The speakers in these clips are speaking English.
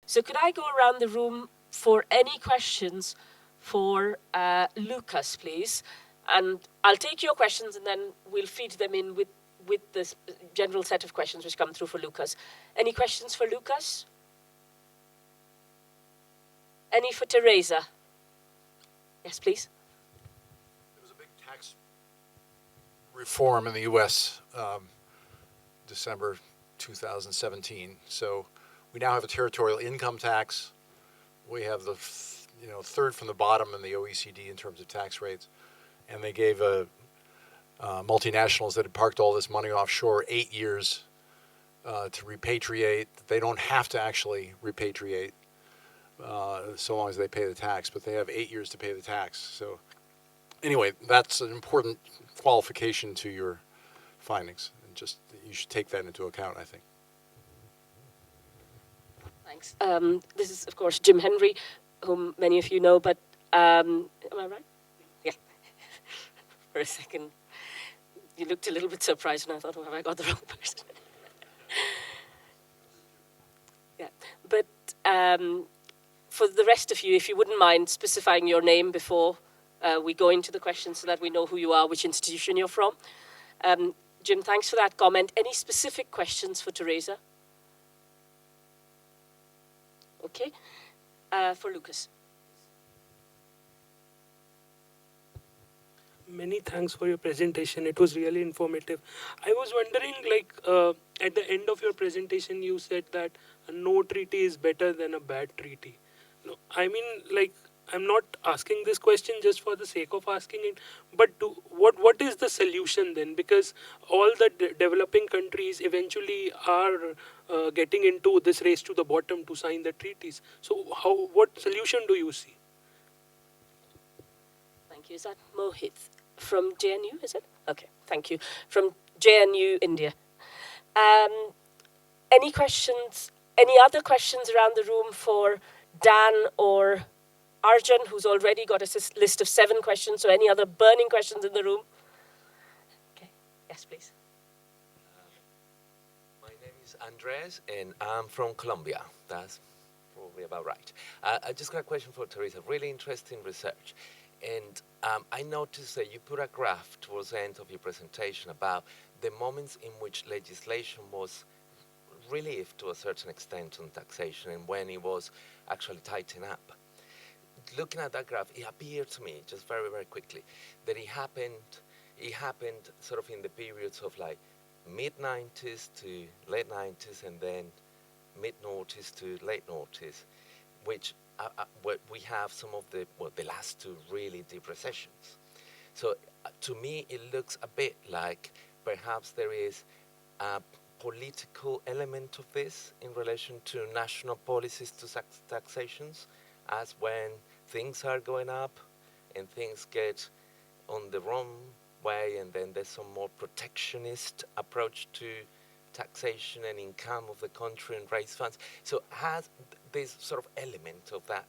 So could I go around the room for any questions for Lucas, please? And I'll take your questions and then we'll feed them in with this general set of questions which come through for Lucas. Any questions for Lucas? Any for Teresa? Yes, please. There was a big tax reform in the U.S. December 2017. So we now have a territorial income tax. We have the third from the bottom in the OECD in terms of tax rates. And they gave multinationals that had parked all this money offshore 8 years to repatriate. They don't have to actually repatriate so long as they pay the tax, but they have 8 years to pay the tax. So anyway, that's an important qualification to your findings. And just you should take that into account, I think. Thanks. This is, of course, Jim Henry, whom many of you know, but am I right? Yeah. For a second, you looked a little bit surprised, and I thought, oh, have I got the wrong person? Yeah. But for the rest of you, if you wouldn't mind specifying your name before we go into the questions so that we know who you are, which institution you're from. Jim, thanks for that comment. Any specific questions for Teresa? Okay. For Lucas. Many thanks for your presentation. It was really informative. I was wondering, at the end of your presentation, you said that no treaty is better than a bad treaty. No, I mean, I'm not asking this question just for the sake of asking it, but what is the solution then? Because all the developing countries eventually are getting into this race to the bottom to sign the treaties. So what solution do you see? Thank you. Is that Mohit from JNU, is it? Okay, thank you. From JNU, India. Any questions, any other questions around the room for Dan or Arjun, who's already got a list of 7 questions, so any other burning questions in the room? Okay, yes, please. My name is Andres, and I'm from Colombia. That's probably about right. I just got a question for Teresa. Really interesting research. And I noticed that you put a graph towards the end of your presentation about the moments in which legislation was relieved to a certain extent on taxation and when it was actually tightened up. Looking at that graph, it appeared to me, just very, very quickly, that it happened sort of in the periods of like mid-90s to late 90s and then mid-noughties to late noughties, which we have some of the last 2 really deep recessions. So to me, it looks a bit like perhaps there is a political element of this in relation to national policies to taxations, as when things are going up and things get on the wrong way, and then there's some more protectionist approach to taxation and income of the country and raise funds. So has this sort of element of that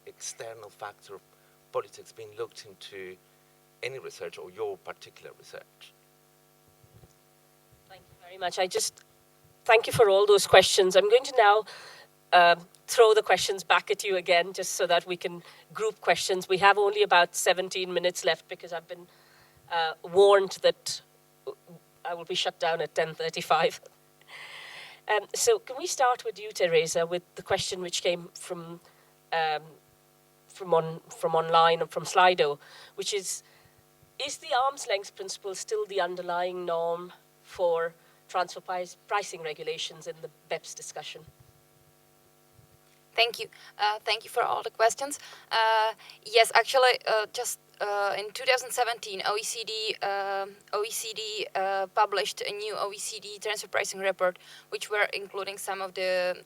external factor of politics been looked into any research or your particular research? Thank you very much. Thank you for all those questions. I'm going to now throw the questions back at you again, just so that we can group questions. We have only about 17 minutes left because I've been warned that I will be shut down at 10:35. So can we start with you, Teresa, with the question which came from online or from Slido, which is the arm's length principle still the underlying norm for transfer pricing regulations in the BEPS discussion? Thank you. Thank you for all the questions. Yes, actually, just in 2017, OECD published a new OECD transfer pricing report, which were including some of the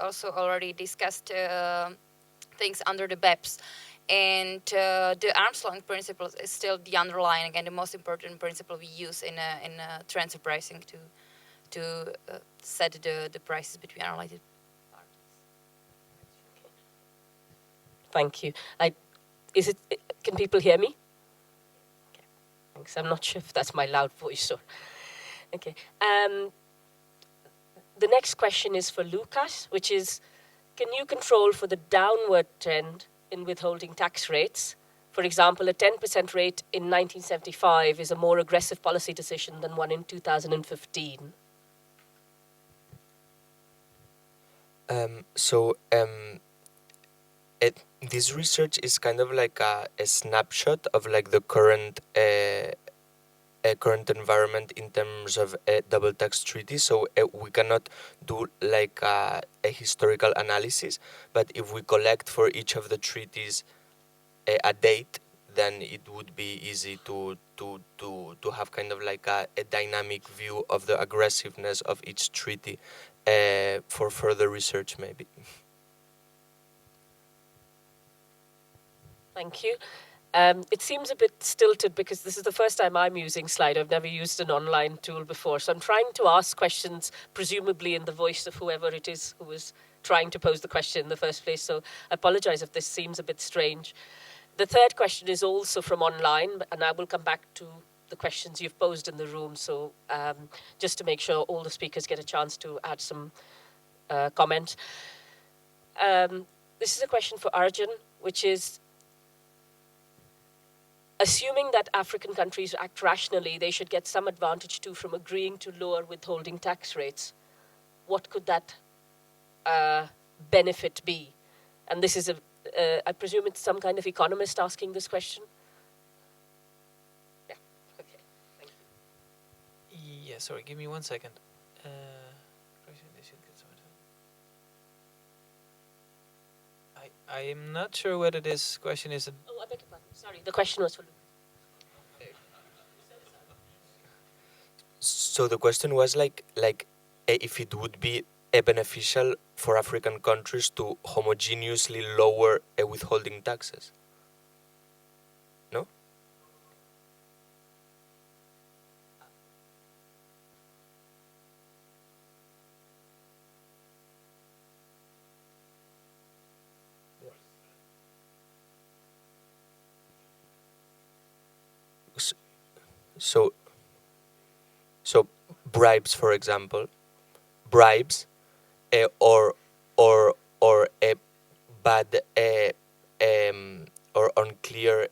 also already discussed things under the BEPS. And the arm's length principle is still the underlying and the most important principle we use in transfer pricing to set the prices between unrelated parties. Thank you. Can people hear me? Okay, thanks. I'm not sure if that's my loud voice or. Okay. the next question is for Lucas, which is, can you control for the downward trend in withholding tax rates? For example, a 10% rate in 1975 is a more aggressive policy decision than one in 2015. This research is kind of like a snapshot of like the current environment in terms of double tax treaty. So we cannot do like a historical analysis, but if we collect for each of the treaties a date, then it would be easy to have kind of like a dynamic view of the aggressiveness of each treaty for further research maybe. Thank you. It seems a bit stilted because this is the first time I'm using Slido. I've never used an online tool before. So I'm trying to ask questions, presumably in the voice of whoever it is who was trying to pose the question in the first place. So I apologize if this seems a bit strange. The third question is also from online, and I will come back to the questions you've posed in the room. So just to make sure all the speakers get a chance to add some comment. This is a question for Arjun, which is, assuming that African countries act rationally, they should get some advantage too from agreeing to lower withholding tax rates. What could that benefit be? And this is I presume it's some kind of economist asking this question. Yeah. Okay. Thank you. Yeah. Sorry. Give me 1 second. I am not sure whether this question is. Oh, I beg your pardon. Sorry, the question was for Lucas. So the question was like if it would be beneficial for African countries to homogeneously lower withholding taxes. No? So bribes, for example, or bad or unclear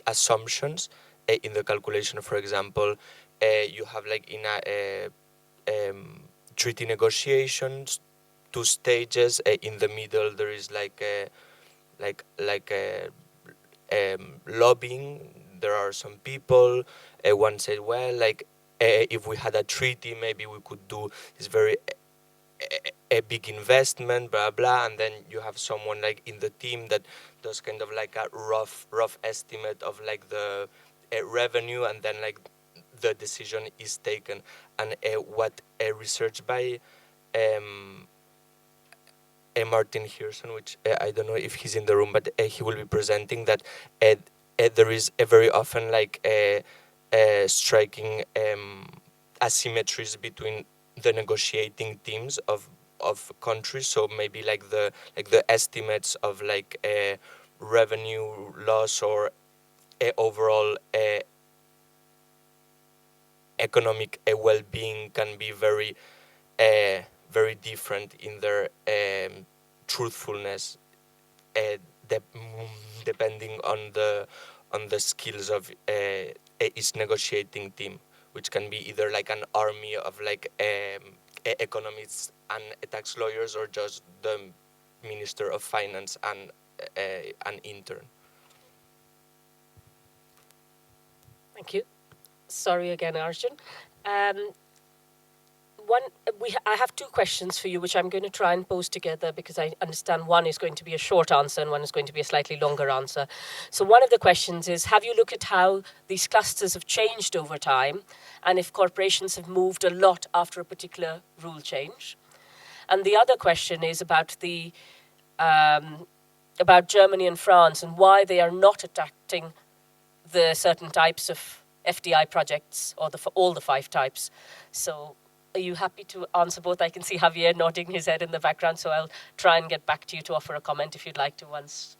assumptions in the calculation. For example, you have like in a treaty negotiations 2 stages. In the middle there is like lobbying. There are some people. One said, well, like if we had a treaty, maybe we could do this very a big investment, blah blah, and then you have someone like in the team that does kind of like a rough estimate of like the revenue, and then like the decision is taken. And what research by Martin Hirson, which I don't know if he's in the room, but he will be presenting that there is a very often like striking asymmetries between the negotiating teams of countries. So maybe like the estimates of like revenue loss or overall economic well-being can be very different in their truthfulness, depending on the skills of each negotiating team, which can be either like an army of like economists and tax lawyers, or just the Minister of Finance and an intern. Thank you. Sorry again, Arjun. I have 2 questions for you, which I'm going to try and pose together because I understand one is going to be a short answer and one is going to be a slightly longer answer. So one of the questions is, have you looked at how these clusters have changed over time and if corporations have moved a lot after a particular rule change? And the other question is about about Germany and France and why they are not attracting the certain types of FDI projects, or all the 5 types. So are you happy to answer both? I can see Javier nodding his head in the background, so I'll try and get back to you to offer a comment if you'd like to once.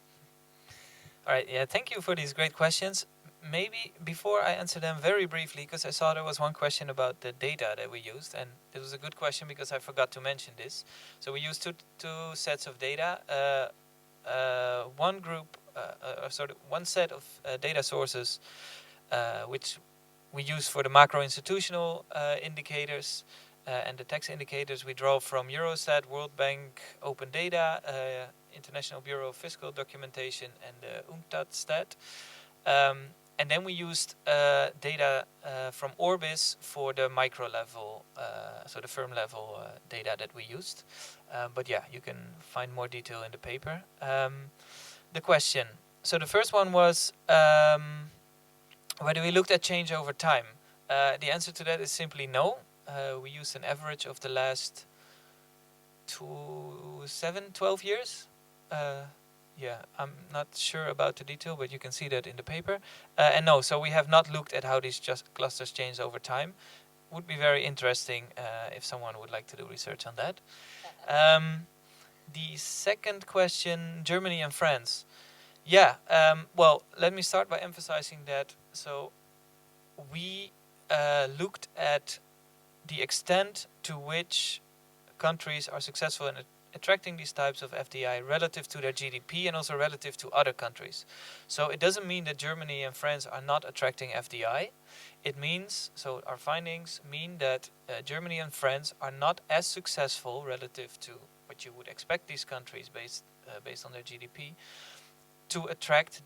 All right, yeah, thank you for these great questions. maybe before I answer them very briefly, because I saw there was one question about the data that we used, and it was a good question because I forgot to mention this. So we used two sets of data. One group, one set of data sources, which we use for the macro institutional indicators and the tax indicators. We draw from Eurostat, World Bank, Open Data, International Bureau of Fiscal Documentation, and the Unctatstat. And then we used data from Orbis for the micro level, so the firm level data that we used. But yeah, you can find more detail in the paper. The question. So the first one was whether we looked at change over time. The answer to that is simply no. We used an average of the last 12 years. Yeah, I'm not sure about the detail, but you can see that in the paper. And no, so we have not looked at how these clusters change over time. Would be very interesting if someone would like to do research on that. The second question, Germany and France. Yeah, well, let me start by emphasizing that. So we looked at the extent to which countries are successful in attracting these types of FDI relative to their GDP and also relative to other countries. So it doesn't mean that Germany and France are not attracting FDI. It means, so our findings mean that Germany and France are not as successful relative to what you would expect these countries based on their GDP to attract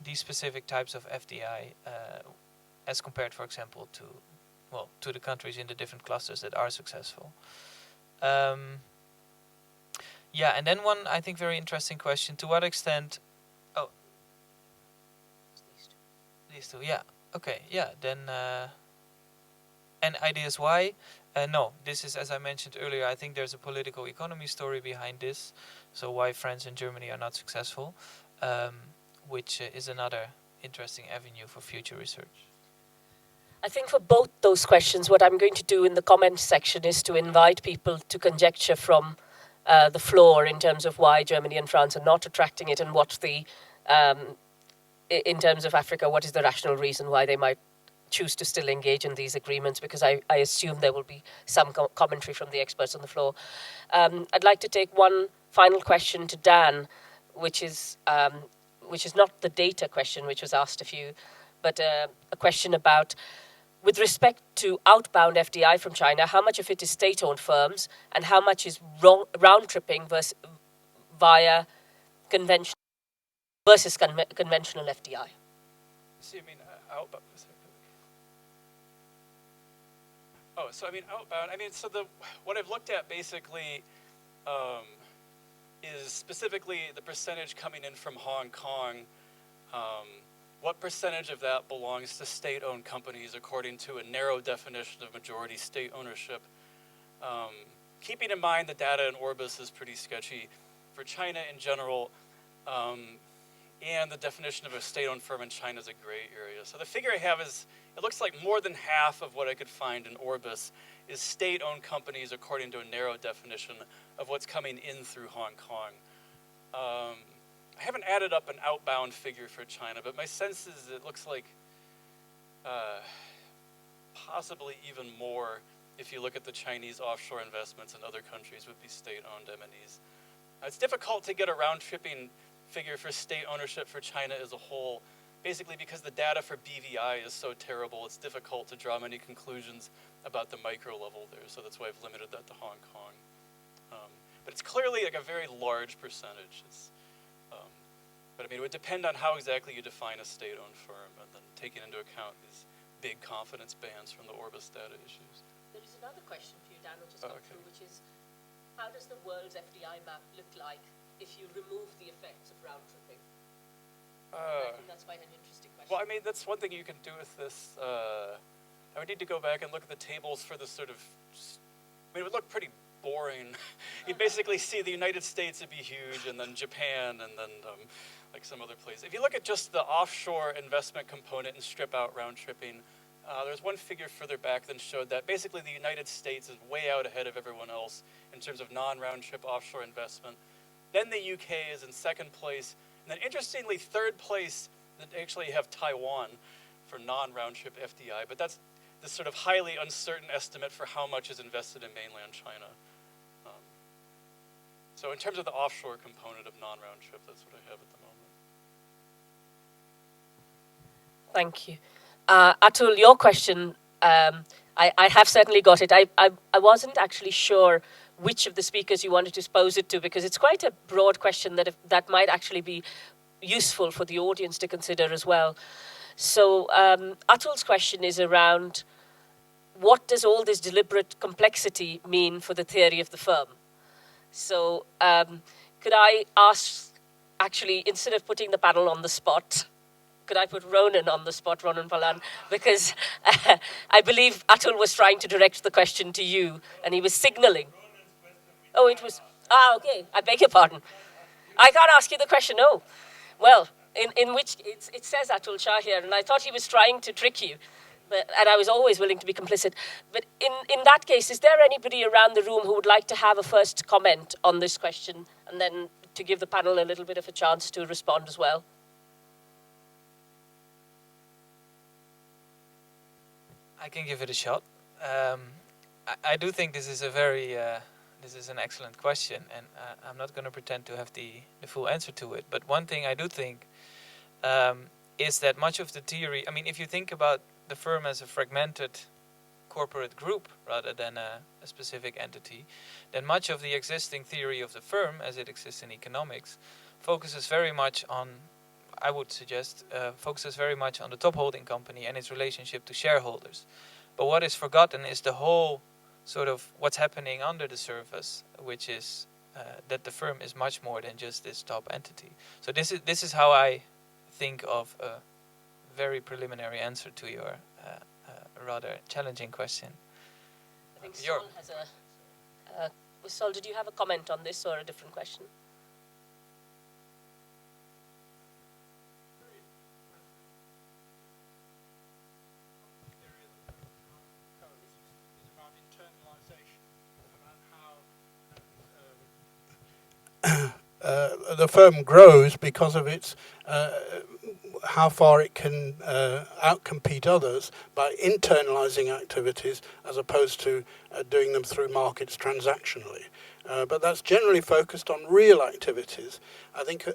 these specific types of FDI as compared, for example, to the countries in the different clusters that are successful. Yeah, and then one, I think, very interesting question. To what extent... Oh. These two, yeah. Okay, yeah. Then... and ideas why? No, this is, as I mentioned earlier, I think there's a political economy story behind this. So why France and Germany are not successful, which is another interesting avenue for future research. I think for both those questions, what I'm going to do in the comments section is to invite people to conjecture from the floor in terms of why Germany and France are not attracting it, and what in terms of Africa, what is the rational reason why they might choose to still engage in these agreements, because I assume there will be some commentary from the experts on the floor. I'd like to take one final question to Dan, which is not the data question which was asked of you, but a question about, with respect to outbound FDI from China, how much of it is state-owned firms and how much is round-tripping via conventional versus conventional FDI? So you mean outbound? Oh, so I mean outbound. I mean, so what I've looked at basically is specifically the percentage coming in from Hong Kong. What percentage of that belongs to state-owned companies according to a narrow definition of majority state ownership? Keeping in mind the data in Orbis is pretty sketchy for China in general, and the definition of a state-owned firm in China is a gray area. So the figure I have is, it looks like more than half of what I could find in Orbis is state-owned companies according to a narrow definition of what's coming in through Hong Kong. I haven't added up an outbound figure for China, but my sense is it looks like possibly even more if you look at the Chinese offshore investments in other countries would be state-owned M&Es. It's difficult to get a round-tripping figure for state ownership for China as a whole, basically because the data for BVI is so terrible, it's difficult to draw many conclusions about the micro level there, so that's why I've limited that to Hong Kong. But it's clearly like a very large percentage. But I mean, it would depend on how exactly you define a state-owned firm, and then taking into account these big confidence bands from the Orbis data issues. There is another question for you, Dan, which has come through, which is, how does the world's FDI map look like if you remove the effects of round-tripping? I think that's quite an interesting question. Well, I mean, that's one thing you can do with this. I would need to go back and look at the tables for the sort of, I mean, it would look pretty boring. You'd basically see the United States would be huge, and then Japan, and then like some other place. If you look at just the offshore investment component and strip out round-tripping, there's one figure further back that showed that basically the United States is way out ahead of everyone else in terms of non-round-trip offshore investment. Then the UK is in second place. And then interestingly, third place, they actually have Taiwan. for non-round trip FDI, but that's this sort of highly uncertain estimate for how much is invested in mainland China. So in terms of the offshore component of non-round trip, that's what I have at the moment. Thank you. Atul, your question, I have certainly got it. I wasn't actually sure which of the speakers you wanted to pose it to, because it's quite a broad question that might actually be useful for the audience to consider as well. So Atul's question is around, what does all this deliberate complexity mean for the theory of the firm? So could I ask, actually, instead of putting the panel on the spot, could I put Ronan on the spot, Ronan Palan? Because I believe Atul was trying to direct the question to you, and he was signaling. Oh, it was, okay, I beg your pardon. I can't ask you the question, no. Well, in which, it says Atul Shah here, and I thought he was trying to trick you. And I was always willing to be complicit. But in that case, is there anybody around the room who would like to have a first comment on this question, and then to give the panel a little bit of a chance to respond as well? I can give it a shot. I do think this is a this is an excellent question, and I'm not going to pretend to have the full answer to it. But one thing I do think is that much of the theory, I mean, if you think about the firm as a fragmented corporate group rather than a specific entity, then much of the existing theory of the firm, as it exists in economics, focuses very much on, I would suggest, focuses very much on the top holding company and its relationship to shareholders. But what is forgotten is the whole sort of what's happening under the surface, which is that the firm is much more than just this top entity. So this is how I think of a very preliminary answer to your rather challenging question. I think Sol has a... Sol, did you have a comment on this or a different question? The firm grows because of its how far it can outcompete others by internalizing activities as opposed to doing them through markets transactionally. But that's generally focused on real activities. I think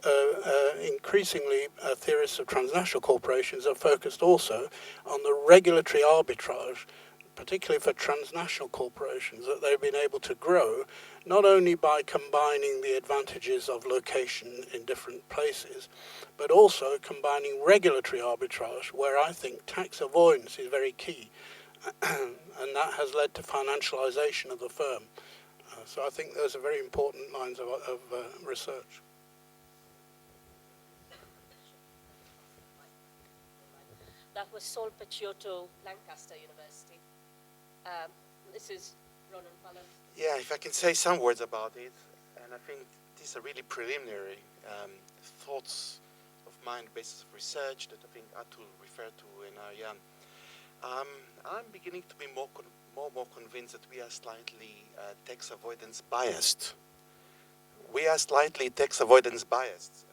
increasingly theorists of transnational corporations are focused also on the regulatory arbitrage, particularly for transnational corporations, that they've been able to grow not only by combining the advantages of location in different places, but also combining regulatory arbitrage, where I think tax avoidance is very key. And that has led to financialization of the firm. So I think those are very important lines of research. That was Sol Picciotto, Lancaster University. This is Ronan Palan. Yeah, if I can say some words about it, and I think these are really preliminary thoughts of mine, basis of research that I think Atul referred to and Aryan. I'm beginning to be more convinced that we are slightly tax avoidance biased. We are slightly tax avoidance biased.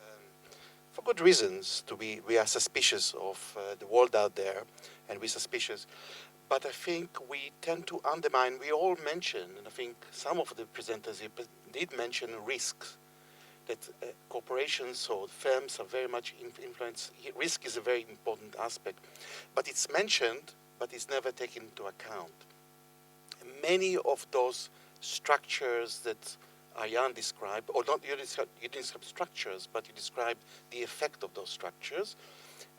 For good reasons. We are suspicious of the world out there, and we're suspicious. But I think we tend to undermine, we all mention, and I think some of the presenters did mention risks, that corporations or firms are very much influenced. Risk is a very important aspect. But it's mentioned, but it's never taken into account. Many of those structures that Aryan described, or not, you didn't describe structures, but you described the effect of those structures.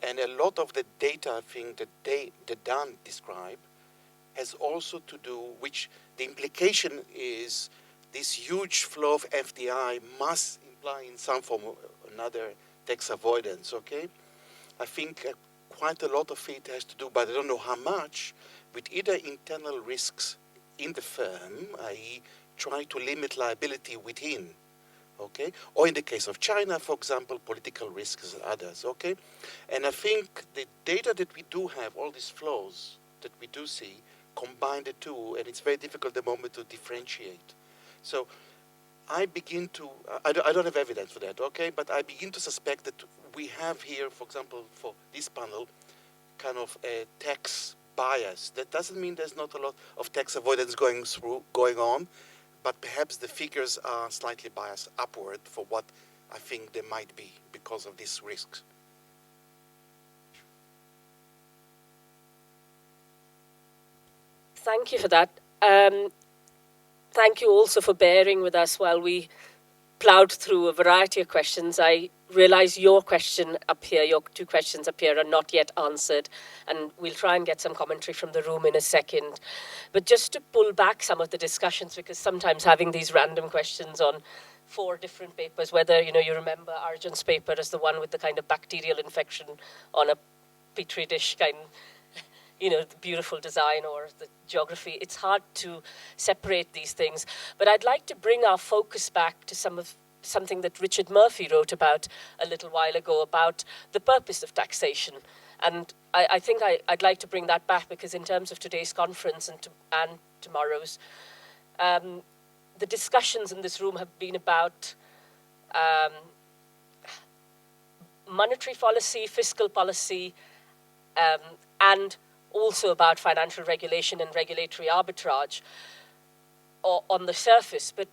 And a lot of the data, I think, that Dan described has also to do, which the implication is this huge flow of FDI must imply in some form or another tax avoidance, okay? I think quite a lot of it has to do, but I don't know how much, with either internal risks in the firm, i.e. try to limit liability within, okay? Or in the case of China, for example, political risks and others, okay? And I think the data that we do have, all these flows that we do see, combine the two, and it's very difficult at the moment to differentiate. So I begin to, I don't have evidence for that, okay? But I begin to suspect that we have here, for example, for this panel, kind of a tax bias. That doesn't mean there's not a lot of tax avoidance going on, but perhaps the figures are slightly biased upward for what I think they might be because of these risks. Thank you for that. Thank you also for bearing with us while we plowed through a variety of questions. I realize your question up here, your two questions up here are not yet answered, and we'll try and get some commentary from the room in a second. But just to pull back some of the discussions, because sometimes having these random questions on 4 different papers, whether you remember Arjun's paper as the one with the kind of bacterial infection on a petri dish kind, the beautiful design, or the geography. It's hard to separate these things. But I'd like to bring our focus back to something that Richard Murphy wrote about a little while ago, about the purpose of taxation. And I think I'd like to bring that back, because in terms of today's conference and tomorrow's, the discussions in this room have been about monetary policy, fiscal policy, and also about financial regulation and regulatory arbitrage on the surface. But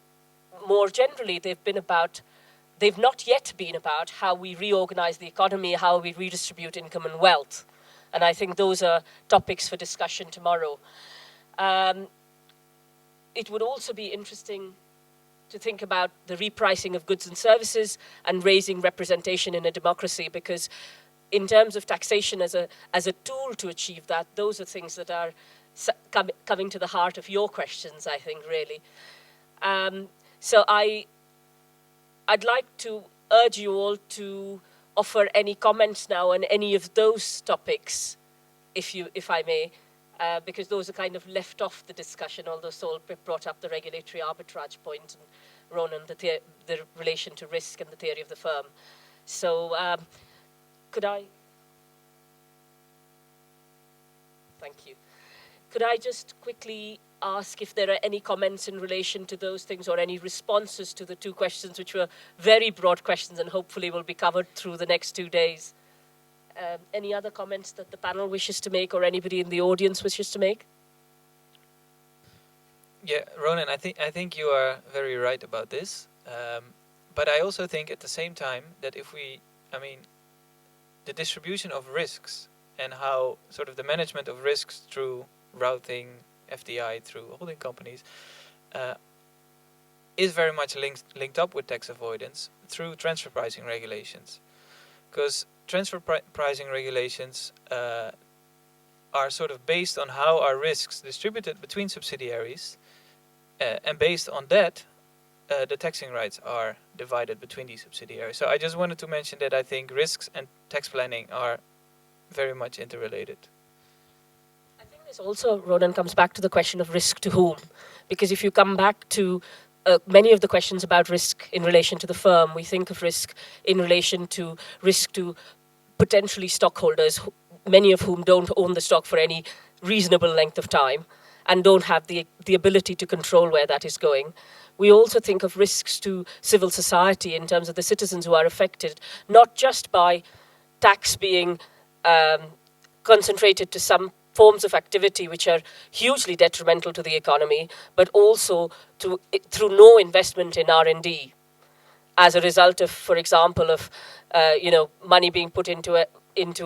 more generally, they've not yet been about how we reorganize the economy, how we redistribute income and wealth. And I think those are topics for discussion tomorrow. It would also be interesting to think about the repricing of goods and services and raising representation in a democracy, because in terms of taxation as a tool to achieve that, those are things that are coming to the heart of your questions, I think, really. So I'd like to urge you all to offer any comments now on any of those topics, if I may, because those are kind of left off the discussion, although Sol brought up the regulatory arbitrage point, and Ronan, the relation to risk and the theory of the firm. So Thank you. Could I just quickly ask if there are any comments in relation to those things, or any responses to the 2 questions, which were very broad questions and hopefully will be covered through the next 2 days. Any other comments that the panel wishes to make, or anybody in the audience wishes to make? Yeah, Ronan, I think you are very right about this. But I also think at the same time that the distribution of risks and how sort of the management of risks through routing, FDI, through holding companies, is very much linked up with tax avoidance through transfer pricing regulations. Because transfer pricing regulations are sort of based on how are risks distributed between subsidiaries, and based on that, the taxing rights are divided between these subsidiaries. So I just wanted to mention that I think risks and tax planning are very much interrelated. I think this also, Ronan, comes back to the question of risk to whom. Because if you come back to many of the questions about risk in relation to the firm, we think of risk in relation to risk to potentially stockholders, many of whom don't own the stock for any reasonable length of time and don't have the ability to control where that is going. We also think of risks to civil society in terms of the citizens who are affected, not just by tax being concentrated to some forms of activity which are hugely detrimental to the economy, but also through no investment in R&D as a result of, for example, of money being put into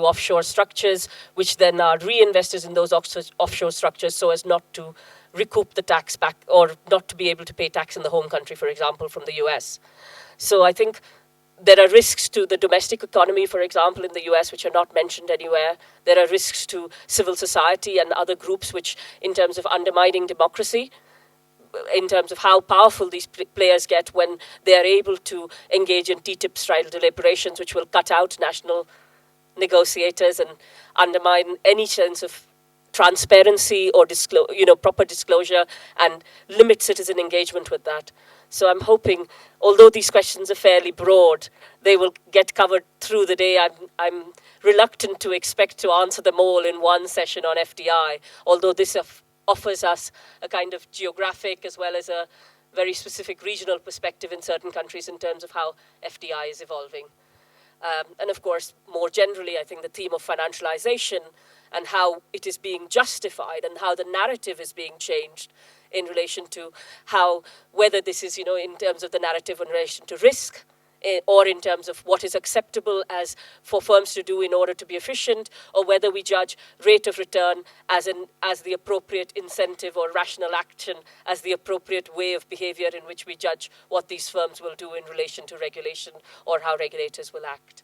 offshore structures, which then are reinvested in those offshore structures so as not to recoup the tax back, or not to be able to pay tax in the home country, for example, from the US. So I think there are risks to the domestic economy, for example, in the US, which are not mentioned anywhere. There are risks to civil society and other groups, which, in terms of undermining democracy, in terms of how powerful these players get when they are able to engage in TTIP-style deliberations, which will cut out national negotiators and undermine any sense of transparency or proper disclosure, and limit citizen engagement with that. So I'm hoping, although these questions are fairly broad, they will get covered through the day. I'm reluctant to expect to answer them all in one session on FDI, although this offers us a kind of geographic as well as a very specific regional perspective in certain countries in terms of how FDI is evolving. And of course, more generally, I think the theme of financialization and how it is being justified and how the narrative is being changed in relation to how, whether this is, in terms of the narrative in relation to risk, or in terms of what is acceptable as for firms to do in order to be efficient, or whether we judge rate of return as the appropriate incentive or rational action as the appropriate way of behavior in which we judge what these firms will do in relation to regulation or how regulators will act.